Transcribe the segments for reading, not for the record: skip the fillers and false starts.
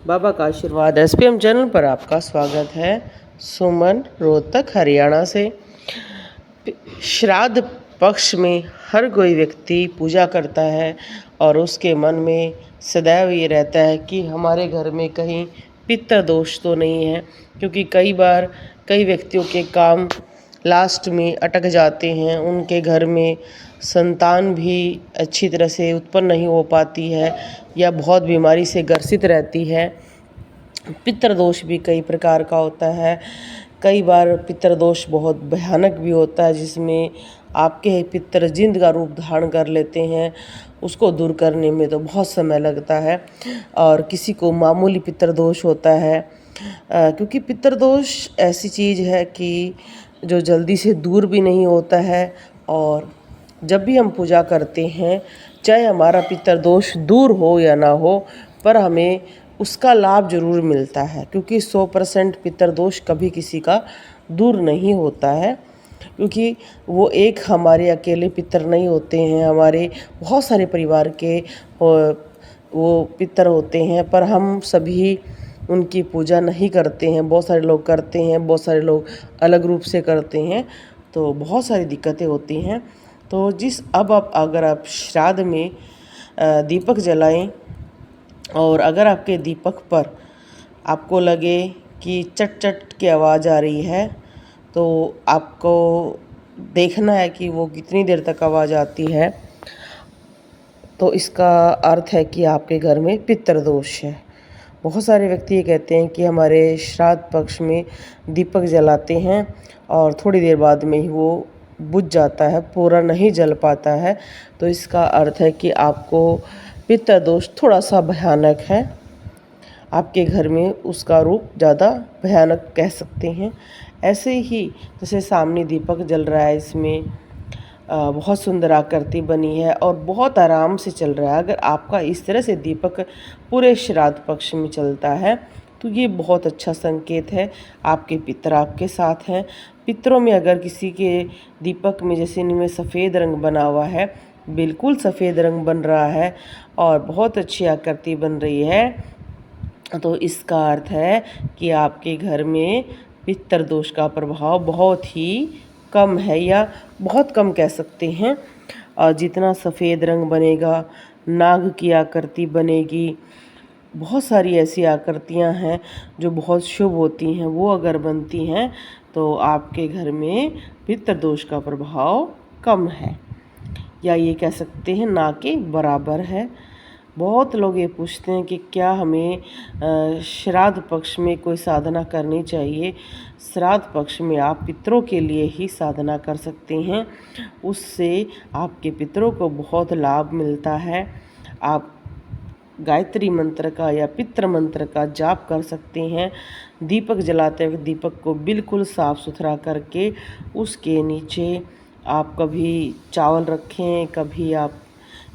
बाबा का आशीर्वाद SPM channel पर आपका स्वागत है। सुमन रोहतक हरियाणा से। श्राद्ध पक्ष में हर कोई व्यक्ति पूजा करता है और उसके मन में सदैव ये रहता है कि हमारे घर में कहीं पितृ दोष तो नहीं है, क्योंकि कई बार कई व्यक्तियों के काम लास्ट में अटक जाते हैं। उनके घर में संतान भी अच्छी तरह से उत्पन्न नहीं हो पाती है या बहुत बीमारी से ग्रसित रहती है। पितृदोष भी कई प्रकार का होता है। कई बार पितृदोष बहुत भयानक भी होता है, जिसमें आपके पितृ जिंद का रूप धारण कर लेते हैं। उसको दूर करने में तो बहुत समय लगता है और किसी को मामूली पितृदोष होता है, क्योंकि पितृदोष ऐसी चीज़ है कि जो जल्दी से दूर भी नहीं होता है। और जब भी हम पूजा करते हैं, चाहे हमारा पितृदोष दूर हो या ना हो, पर हमें उसका लाभ जरूर मिलता है, क्योंकि 100% पितृदोष कभी किसी का दूर नहीं होता है। क्योंकि वो एक हमारे अकेले पितर नहीं होते हैं, हमारे बहुत सारे परिवार के वो पितर होते हैं, पर हम सभी उनकी पूजा नहीं करते हैं। बहुत सारे लोग करते हैं, बहुत सारे लोग अलग रूप से करते हैं, तो बहुत सारी दिक्कतें होती हैं। तो अगर आप श्राद्ध में दीपक जलाएं और अगर आपके दीपक पर आपको लगे कि चट चट की आवाज़ आ रही है, तो आपको देखना है कि वो कितनी देर तक आवाज़ आती है। तो इसका अर्थ है कि आपके घर में पितृदोष है। बहुत सारे व्यक्ति ये कहते हैं कि हमारे श्राद्ध पक्ष में दीपक जलाते हैं और थोड़ी देर बाद में ही वो बुझ जाता है, पूरा नहीं जल पाता है। तो इसका अर्थ है कि आपको पितृदोष थोड़ा सा भयानक है, आपके घर में उसका रूप ज़्यादा भयानक कह सकते हैं। ऐसे ही जैसे सामने दीपक जल रहा है, इसमें बहुत सुंदर आकृति बनी है और बहुत आराम से चल रहा है। अगर आपका इस तरह से दीपक पूरे श्राद्ध पक्ष में चलता है, तो ये बहुत अच्छा संकेत है, आपके पितर आपके साथ हैं। पितरों में अगर किसी के दीपक में जैसे इनमें सफ़ेद रंग बना हुआ है, बिल्कुल सफ़ेद रंग बन रहा है और बहुत अच्छी आकृति बन रही है, तो इसका अर्थ है कि आपके घर में पितृदोष का प्रभाव बहुत ही कम है, या बहुत कम कह सकते हैं। और जितना सफ़ेद रंग बनेगा, नाग की आकृति बनेगी, बहुत सारी ऐसी आकृतियां हैं जो बहुत शुभ होती हैं, वो अगर बनती हैं तो आपके घर में पितृदोष का प्रभाव कम है, या ये कह सकते हैं ना के बराबर है। बहुत लोग ये पूछते हैं कि क्या हमें श्राद्ध पक्ष में कोई साधना करनी चाहिए। श्राद्ध पक्ष में आप पितरों के लिए ही साधना कर सकते हैं, उससे आपके पितरों को बहुत लाभ मिलता है। आप गायत्री मंत्र का या पितृ मंत्र का जाप कर सकते हैं। दीपक जलाते हुए दीपक को बिल्कुल साफ़ सुथरा करके उसके नीचे आप कभी चावल रखें, कभी आप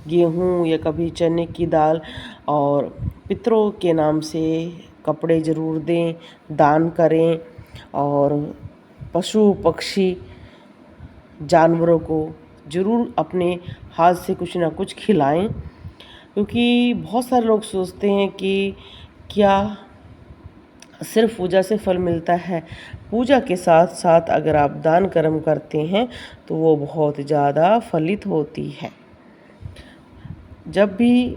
गेहूँ या कभी चने की दाल, और पितरों के नाम से कपड़े ज़रूर दें, दान करें। और पशु पक्षी जानवरों को ज़रूर अपने हाथ से कुछ ना कुछ खिलाएं, क्योंकि बहुत सारे लोग सोचते हैं कि क्या सिर्फ पूजा से फल मिलता है। पूजा के साथ साथ अगर आप दान कर्म करते हैं तो वो बहुत ज़्यादा फलित होती है। जब भी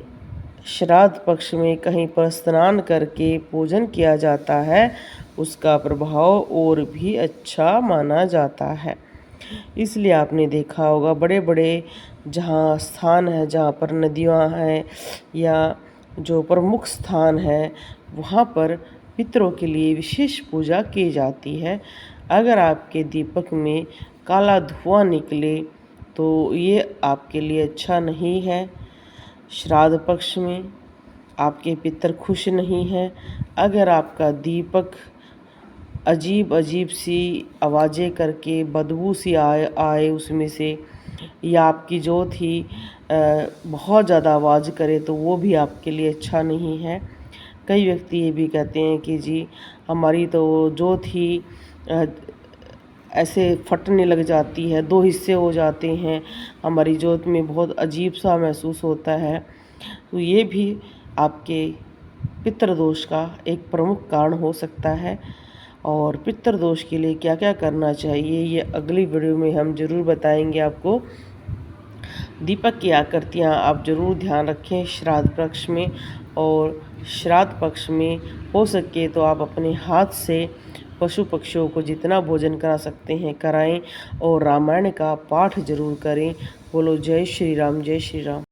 श्राद्ध पक्ष में कहीं पर स्नान करके पूजन किया जाता है, उसका प्रभाव और भी अच्छा माना जाता है। इसलिए आपने देखा होगा बड़े बड़े जहाँ स्थान है, जहाँ पर नदियाँ हैं या जो प्रमुख स्थान है, वहाँ पर पितरों के लिए विशेष पूजा की जाती है। अगर आपके दीपक में काला धुआं निकले तो ये आपके लिए अच्छा नहीं है। श्राद्ध पक्ष में आपके पितर खुश नहीं हैं। अगर आपका दीपक अजीब अजीब सी आवाज़ें करके बदबू सी आए उसमें से, या आपकी जोत ही बहुत ज़्यादा आवाज़ करे, तो वो भी आपके लिए अच्छा नहीं है। कई व्यक्ति ये भी कहते हैं कि जी हमारी तो जोत ही ऐसे फटने लग जाती है, दो हिस्से हो जाते हैं, हमारी जोत में बहुत अजीब सा महसूस होता है। तो ये भी आपके पितृदोष का एक प्रमुख कारण हो सकता है। और पितृदोष के लिए क्या क्या करना चाहिए ये अगली वीडियो में हम ज़रूर बताएंगे आपको। दीपक की आकृतियाँ आप ज़रूर ध्यान रखें श्राद्ध पक्ष में, और श्राद्ध पक्ष में हो सके तो आप अपने हाथ से पशु पक्षियों को जितना भोजन करा सकते हैं कराएं, और रामायण का पाठ जरूर करें। बोलो जय श्री राम, जय श्री राम।